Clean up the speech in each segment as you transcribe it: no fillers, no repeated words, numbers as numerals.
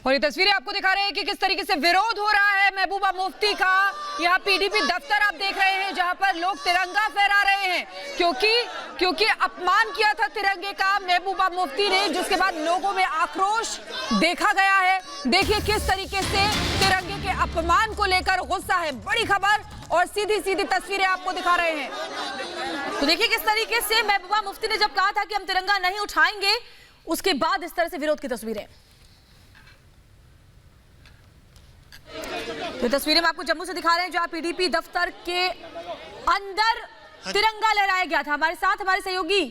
और ये तस्वीरें आपको दिखा रहे हैं कि किस तरीके से विरोध हो रहा है महबूबा मुफ्ती का। यहाँ पीडीपी दफ्तर आप देख रहे हैं जहां पर लोग तिरंगा फहरा रहे हैं क्योंकि अपमान किया था तिरंगे का महबूबा मुफ्ती ने, जिसके बाद लोगों में आक्रोश देखा गया है। देखिए किस तरीके से तिरंगे के अपमान को लेकर गुस्सा है। बड़ी खबर और सीधी सीधी तस्वीरें आपको दिखा रहे हैं। तो देखिए किस तरीके से महबूबा मुफ्ती ने जब कहा था कि हम तिरंगा नहीं उठाएंगे, उसके बाद इस तरह से विरोध की तस्वीरें। तो तस्वीरें हम आपको जम्मू से दिखा रहे हैं जहां पीडीपी दफ्तर के अंदर तिरंगा लहराया गया था। हमारे साथ हमारे सहयोगी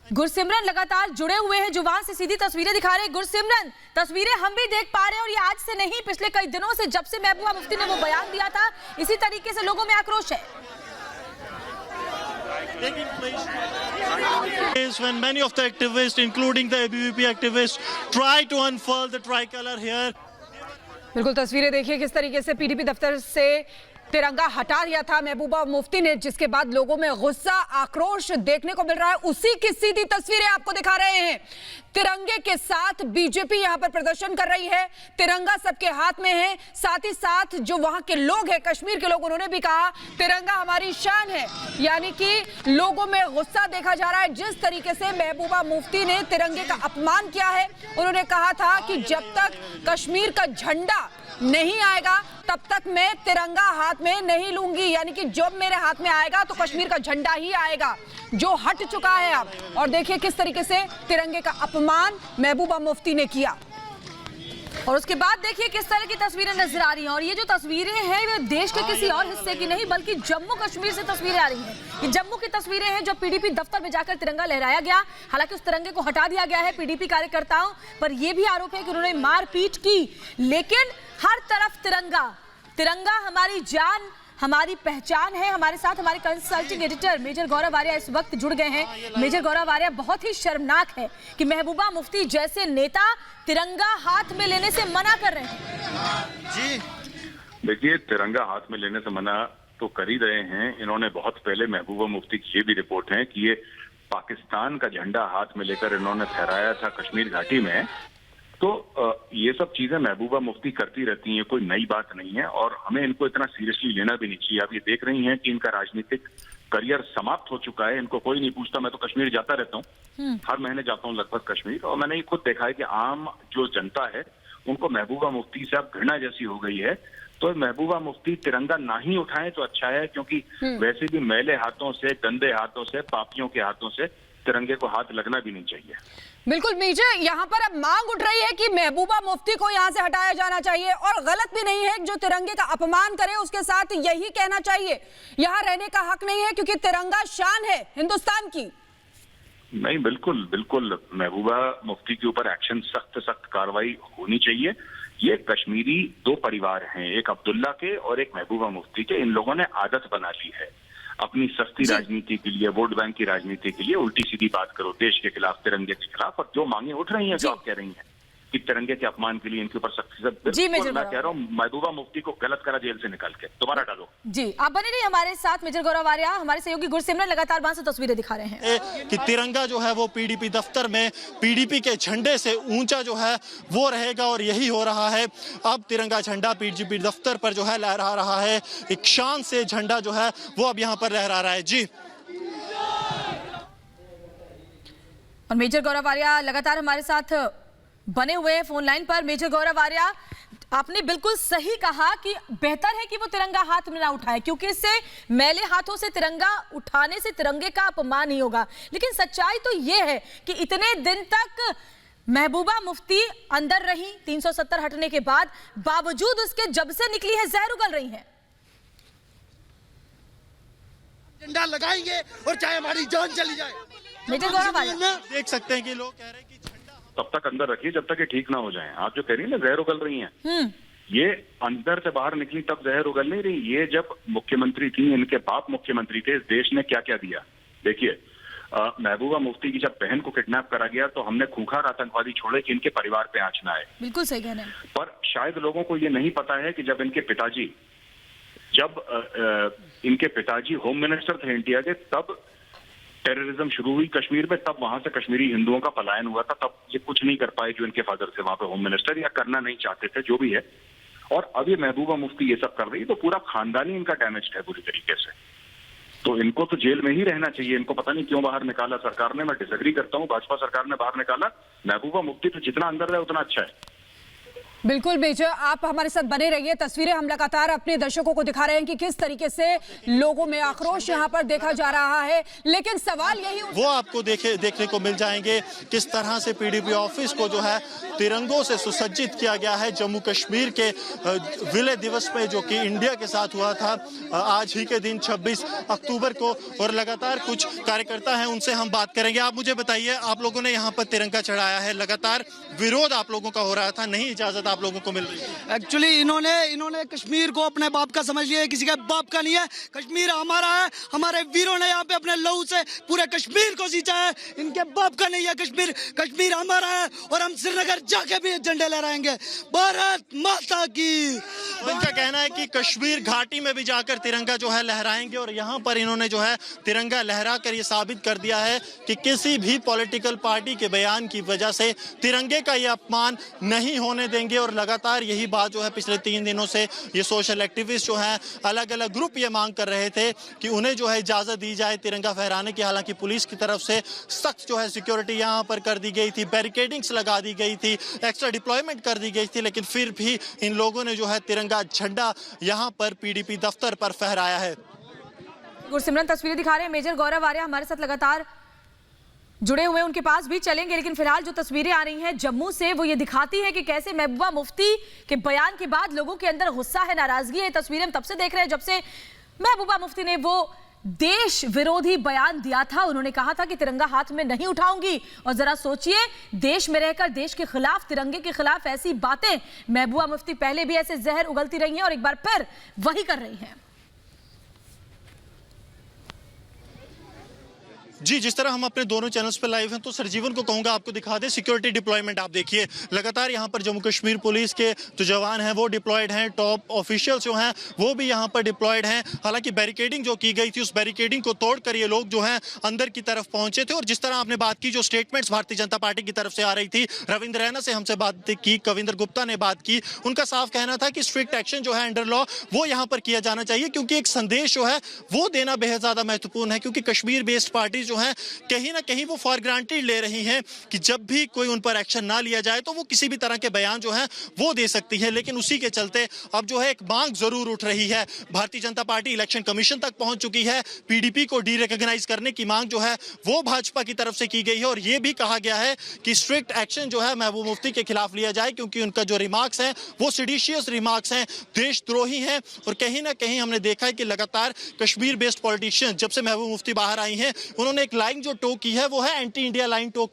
गुरसिमरन लगातार जुड़े हुए हैं, जुबान से सीधी तस्वीरें दिखा रहे हैं। गुरसिमरन, तस्वीरें हम भी देख पा रहे हैं और ये आज से नहीं, पिछले कई दिनों से जब से महबूबा मुफ्ती ने वो बयान दिया था, इसी तरीके से लोगों में आक्रोश है। When many of the activists, including the ABVP activists, try to unfurl the tricolor here. बिल्कुल तस्वीरें देखिए किस तरीके से पीडीपी दफ्तर से तिरंगा हटा दिया था महबूबा मुफ्ती ने, जिसके बाद लोगों में गुस्सा आक्रोश देखने को मिल रहा है। उसी की सीधी तस्वीरें आपको दिखा रहे हैं। तिरंगे के साथ बीजेपी यहां पर प्रदर्शन कर रही है, तिरंगा सबके हाथ में है। साथ ही साथ जो वहां के लोग हैं, कश्मीर के लोग, उन्होंने भी कहा तिरंगा हमारी शान है। यानी कि लोगों में गुस्सा देखा जा रहा है जिस तरीके से महबूबा मुफ्ती ने तिरंगे का अपमान किया है। उन्होंने कहा था कि जब तक कश्मीर का झंडा नहीं आएगा तब तक मैं तिरंगा हाथ में नहीं लूंगी, यानी कि जब मेरे हाथ में आएगा तो कश्मीर का झंडा ही आएगा, जो हट चुका है अब। और देखिए किस तरीके से तिरंगे का अपमान महबूबा मुफ्ती ने किया। और उसके बाद देखिए किस तरह की तस्वीरें नजर आ रही हैं। और ये जो तस्वीरें हैं वे देश के किसी और हिस्से की नहीं बल्कि जम्मू कश्मीर से तस्वीरें आ रही हैं। ये जम्मू की तस्वीरें हैं जो पीडीपी दफ्तर में जाकर तिरंगा लहराया गया। हालांकि उस तिरंगे को हटा दिया गया है पीडीपी कार्यकर्ताओं पर। यह भी आरोप है कि उन्होंने मारपीट की, लेकिन हर तरफ तिरंगा। तिरंगा हमारी जान, हमारी पहचान है। हमारे साथ हमारे कंसल्टिंग एडिटर मेजर गौरव आर्या इस वक्त जुड़ गए हैं। मेजर गौरव आर्या, बहुत ही शर्मनाक है कि महबूबा मुफ्ती जैसे नेता तिरंगा हाथ में लेने से मना कर रहे हैं। जी देखिए, तिरंगा हाथ में लेने से मना तो कर ही रहे हैं। इन्होंने बहुत पहले महबूबा मुफ्ती की ये भी रिपोर्ट है कि ये पाकिस्तान का झंडा हाथ में लेकर इन्होंने फहराया था कश्मीर घाटी में। तो ये सब चीजें महबूबा मुफ्ती करती रहती हैं, कोई नई बात नहीं है और हमें इनको इतना सीरियसली लेना भी नहीं चाहिए। आप ये देख रही हैं कि इनका राजनीतिक करियर समाप्त हो चुका है, इनको कोई नहीं पूछता। मैं तो कश्मीर जाता रहता हूँ, हर महीने जाता हूँ लगभग कश्मीर, और मैंने ये खुद देखा है कि आम जो जनता है उनको महबूबा मुफ्ती से अब घृणा जैसी हो गई है। तो महबूबा मुफ्ती तिरंगा ना ही उठाएं तो अच्छा है, क्योंकि वैसे भी मैले हाथों से, गंदे हाथों से, पापियों के हाथों से तिरंगे को हाथ लगना भी नहीं चाहिए। बिल्कुल मेजर, यहाँ पर अब मांग उठ रही है कि महबूबा मुफ्ती को यहाँ से हटाया जाना चाहिए और गलत भी नहीं है जो तिरंगे का अपमान करे उसके साथ यही कहना चाहिए यहाँ रहने का हक नहीं है, क्योंकि तिरंगा शान है हिंदुस्तान की। नहीं, बिल्कुल बिल्कुल महबूबा मुफ्ती के ऊपर एक्शन, सख्त कार्रवाई होनी चाहिए। ये कश्मीरी दो परिवार हैं, एक अब्दुल्ला के और एक महबूबा मुफ्ती के। इन लोगों ने आदत बना ली है अपनी सस्ती राजनीति के लिए, वोट बैंक की राजनीति के लिए उल्टी सीधी बात करो देश के खिलाफ, तिरंगे के खिलाफ। और जो मांगे उठ रही हैं, जो आप कह रही हैं कि तिरंगे के अपमान के लिए इनके ऊपर सख्ती से, मैं कह रहा हूँ महबूबा मुफ्ती को गलत करा जेल से निकाल के दोबारा डालो। जी आप बने रहिए हमारे साथ। मेजर गौरव आर्या, हमारे सहयोगी गुरसिमरन लगातार वहां से तस्वीरें दिखा रहे हैं कि तिरंगा जो है वो पीडीपी दफ्तर में पीडीपी के झंडे से ऊंचा जो है वो रहेगा और यही हो रहा है। अब तिरंगा झंडा पीडीपी दफ्तर पर जो है लहरा रहा है, एक शान से झंडा जो है वो अब यहाँ पर लहरा रहा है। जी और मेजर गौरव आर्या लगातार हमारे साथ बने हुए हैं फोन लाइन पर। मेजर गौरव आर्या, आपने बिल्कुल सही कहा कि बेहतर है कि वो तिरंगा हाथ में ना उठाए, क्योंकि इससे मैले हाथों से तिरंगा उठाने से तिरंगे का अपमान ही होगा। लेकिन सच्चाई तो ये है कि इतने दिन तक महबूबा मुफ्ती अंदर रही 370 हटने के बाद, बावजूद उसके जब से निकली है जहर उगल रही है। झंडा लगाएंगे और चाहे हमारी जान चली जाए। मेजर गौरव आर्या, देख सकते हैं कि लोग कह रहे हैं कि तब तक अंदर रखिए जब तक ये ठीक ना हो जाए। आप जो कह रही है ना जहर उगल रही हैं, ये अंदर से बाहर निकली तब जहर उगल नहीं रही। ये जब मुख्यमंत्री थी, इनके बाप मुख्यमंत्री थे, इस देश ने क्या क्या दिया। देखिए, महबूबा मुफ्ती की जब बहन को किडनैप करा गया तो हमने खूंखार आतंकवादी छोड़े कि इनके परिवार पे आंच ना आए। बिल्कुल सही कहना है। पर शायद लोगों को ये नहीं पता है कि जब इनके पिताजी होम मिनिस्टर थे इंडिया के, तब टेररिज्म शुरू हुई कश्मीर में, तब वहां से कश्मीरी हिंदुओं का पलायन हुआ था। तब ये कुछ नहीं कर पाए जो इनके फादर थे वहां पे होम मिनिस्टर, या करना नहीं चाहते थे, जो भी है। और अब ये महबूबा मुफ्ती ये सब कर रही है, तो पूरा खानदान ही इनका डैमेज है पूरी तरीके से। तो इनको तो जेल में ही रहना चाहिए। इनको पता नहीं क्यों बाहर निकाला सरकार ने। मैं डिसएग्री करता हूँ, भाजपा सरकार ने बाहर निकाला। महबूबा मुफ्ती तो जितना अंदर रहे उतना अच्छा है। बिल्कुल मेजर, आप हमारे साथ बने रहिए। तस्वीरें हम लगातार अपने दर्शकों को दिखा रहे हैं कि किस तरीके से लोगों में आक्रोश यहां पर देखा जा रहा है। लेकिन सवाल यही वो आपको देखने को मिल जाएंगे किस तरह से पीडीपी ऑफिस को जो है तिरंगों से सुसज्जित किया गया है। जम्मू कश्मीर के विलय दिवस पे जो कि इंडिया के साथ हुआ था आज ही के दिन 26 अक्टूबर को, और लगातार कुछ कार्यकर्ता हैं उनसे हम बात करेंगे। आप मुझे बताइए, आप लोगों ने यहाँ पर तिरंगा चढ़ाया है, लगातार विरोध आप लोगों का हो रहा था, नहीं इजाजत आप लोगों को मिल रही है। एक्चुअली इन्होंने कश्मीर को अपने बाप का समझ लिया है, किसी का बाप का नहीं है। कश्मीर हमारा है, हमारे वीरों ने यहाँ पे अपने लहू से पूरे कश्मीर को सींचा है। इनके बाप का नहीं है कश्मीर, कश्मीर हमारा है। और हम श्रीनगर जाके भी झंडे लहराएंगे। भारत माता की। इनका कहना है कि कश्मीर घाटी में भी जाकर तिरंगा जो है लहराएंगे, और यहाँ पर इन्होंने जो है तिरंगा लहरा कर ये साबित कर दिया है कि किसी भी पॉलिटिकल पार्टी के बयान की वजह से तिरंगे का ये अपमान नहीं होने देंगे। और लगातार यही बात जो है पिछले 3 दिनों से ये सोशल एक्टिविस्ट जो हैं, अलग अलग ग्रुप ये मांग कर रहे थे कि उन्हें जो है इजाजत दी जाए तिरंगा फहराने की। हालांकि पुलिस की तरफ से सख्त जो है सिक्योरिटी यहाँ पर कर दी गई थी, बैरिकेडिंग्स लगा दी गई थी, एक्स्ट्रा डिप्लॉयमेंट कर दी गई थी, लेकिन फिर भी इन लोगों ने जो है तिरंगा झंडा यहाँ पर पीडीपी दफ्तर पर फहराया है। गुरसिमरन तस्वीरें दिखा रहे हैं मेजर गौरव आर्या हमारे साथ लगातार जुड़े हुए, उनके पास भी चलेंगे। लेकिन फिलहाल जो तस्वीरें आ रही हैं जम्मू से, वो ये दिखाती है कि कैसे महबूबा मुफ्ती के बयान के बाद लोगों के अंदर गुस्सा है, नाराजगी है। तस्वीरें हम तब से देख रहे हैं जब से महबूबा मुफ्ती ने वो देश विरोधी बयान दिया था। उन्होंने कहा था कि तिरंगा हाथ में नहीं उठाऊंगी। और जरा सोचिए, देश में रहकर देश के खिलाफ, तिरंगे के खिलाफ ऐसी बातें महबूबा मुफ्ती पहले भी ऐसे जहर उगलती रही हैं और एक बार फिर वही कर रही हैं। जी, जिस तरह हम अपने दोनों चैनल्स पर लाइव हैं, तो सरजीवन को कहूंगा आपको दिखा दें सिक्योरिटी डिप्लॉयमेंट। आप देखिए लगातार यहाँ पर जम्मू कश्मीर पुलिस के जो जवान हैं वो डिप्लॉयड हैं, टॉप ऑफिशियल्स जो हैं वो भी यहाँ पर डिप्लॉयड हैं। हालांकि बैरिकेडिंग जो की गई थी, उस बैरिकेडिंग को तोड़कर ये लोग जो हैं अंदर की तरफ पहुंचे थे। और जिस तरह आपने बात की, जो स्टेटमेंट्स भारतीय जनता पार्टी की तरफ से आ रही थी, रविंद्र रैना से हमसे बात की, कविंदर गुप्ता ने बात की, उनका साफ कहना था कि स्ट्रिक्ट एक्शन जो है अंडर लॉ वो यहाँ पर किया जाना चाहिए, क्योंकि एक संदेश जो है वो देना बेहद ज्यादा महत्वपूर्ण है। क्योंकि कश्मीर बेस्ड पार्टी जो है कहीं ना कहीं वो फॉर ग्रांटेड ले रही हैं कि जब भी कोई उन पर एक्शन ना लिया जाए तो वो किसी भी तरह के बयान जो है वो दे सकती है। लेकिन उसी के चलते अब जो है एक मांग जरूर उठ रही है। Bharatiya Janata party election commission तक पहुंच चुकी है। पीडीपी को डीरिकॉग्नाइज करने की मांग जो है वो भाजपा की तरफ से की गई है। और ये भी कहा गया है कि स्ट्रिक्ट एक्शन जो है महबूब मुफ्ती के खिलाफ लिया जाए, क्योंकि उनका जो रिमार्क्स हैं वो सिडिशियस रिमार्क्स हैं, देशद्रोही हैं। और कहीं ना कहीं हमने देखा है कि लगातार कश्मीर बेस्ड पॉलिटिशियन, जब से महबूब मुफ्ती बाहर आई हैं, उन्होंने एक लाइन जो टो की है वो है एंटी इंडिया लाइन टो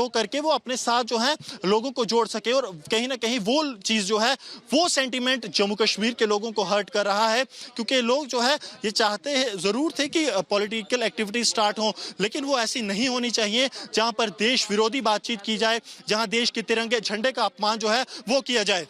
करके वो अपने साथ जो है लोगों को जोड़ सके। और कहीं ना कहीं वो चीज जो है वो सेंटीमेंट जम्मू कश्मीर के लोगों को हर्ट कर रहा है। क्योंकि लोग जो है ये चाहते हैं जरूर थे कि पॉलिटिकल एक्टिविटी स्टार्ट हो, लेकिन वो ऐसी नहीं होनी चाहिए जहां पर देश विरोधी बातचीत की जाए, जहां देश के तिरंगे झंडे का अपमान जो है वो किया जाए।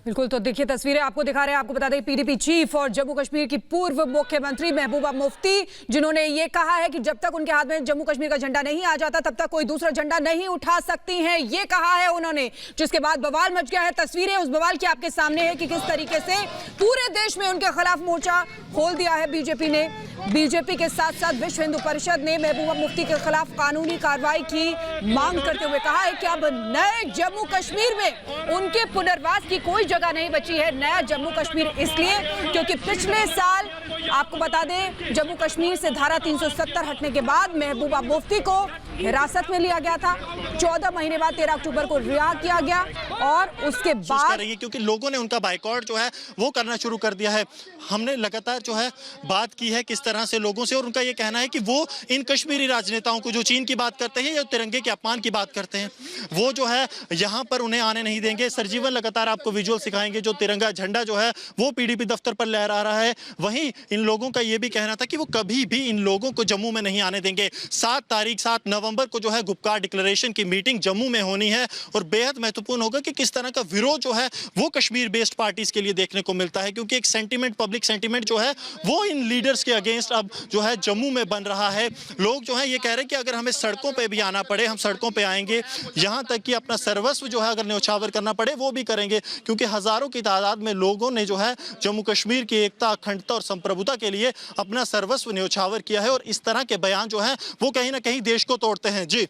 बिल्कुल, तो देखिए तस्वीरें आपको दिखा रहे हैं। आपको बता दें पीडीपी चीफ और जम्मू कश्मीर की पूर्व मुख्यमंत्री महबूबा मुफ्ती, जिन्होंने ये कहा है कि जब तक उनके हाथ में जम्मू कश्मीर का झंडा नहीं आ जाता तब तक कोई दूसरा झंडा नहीं उठा सकती हैं, ये कहा है उन्होंने। जिसके बाद बवाल मच गया है। तस्वीरें उस बवाल की आपके सामने है कि किस तरीके से पूरे देश में उनके खिलाफ मोर्चा खोल दिया है बीजेपी ने। बीजेपी के साथ साथ विश्व हिंदू परिषद ने महबूबा मुफ्ती के खिलाफ कानूनी कार्रवाई की मांग करते हुए कहा है कि अब नए जम्मू कश्मीर में उनके पुनर्वास की कोई जगह नहीं बची है। नया जम्मू कश्मीर इसलिए क्योंकि पिछले साल आपको बता दें जम्मू कश्मीर से धारा 370 हटने के बाद महबूबा मुफ्ती को हिरासत में लिया गया था। 14 महीने बाद 13 अक्टूबर को रिहा किया गया और उसके बाद क्योंकि लोगों ने उनका बाइकआउट जो है वो करना शुरू कर दिया है। हमने लगातार जो है बात की है किस तरह से लोगों से, और उनका ये कहना है कि वो इन कश्मीरी राजनेताओं को जो चीन की बात करते हैं या तिरंगे के अपमान की बात करते हैं, वो जो है यहाँ पर उन्हें आने नहीं देंगे। सरजीवन लगातार आपको विजुअल सिखाएंगे जो तिरंगा झंडा जो है वो पीडीपी दफ्तर पर लहरा रहा है। वहीं इन लोगों का ये भी कहना था कि वो कभी भी इन लोगों को जम्मू में नहीं आने देंगे। 7 नवंबर नवंबर को जो है गुपकार डिक्लेरेशन की मीटिंग जम्मू में होनी है और बेहद महत्वपूर्ण होगा कि किस तरह का विरोध जो है वो कश्मीर बेस्ड पार्टीज के लिए देखने को मिलता है, क्योंकि एक सेंटीमेंट, पब्लिक सेंटीमेंट जो है वो इन लीडर्स के अगेंस्ट अब जो है जम्मू में बन रहा है। लोग जो है ये कह रहे हैं कि अगर हमें सड़कों पे भी आना पड़े हम सड़कों पे आएंगे, यहाँ तक कि अपना सर्वस्व जो है अगर न्यौछावर करना पड़े वो भी करेंगे, क्योंकि हजारों की तादाद में लोगों ने जो है जम्मू कश्मीर की एकता, अखंडता और संप्रभुता के लिए अपना सर्वस्व न्यौछावर किया है। और इस तरह के बयान जो है वो कहीं ना कहीं देश को तोड़ते हैं। जी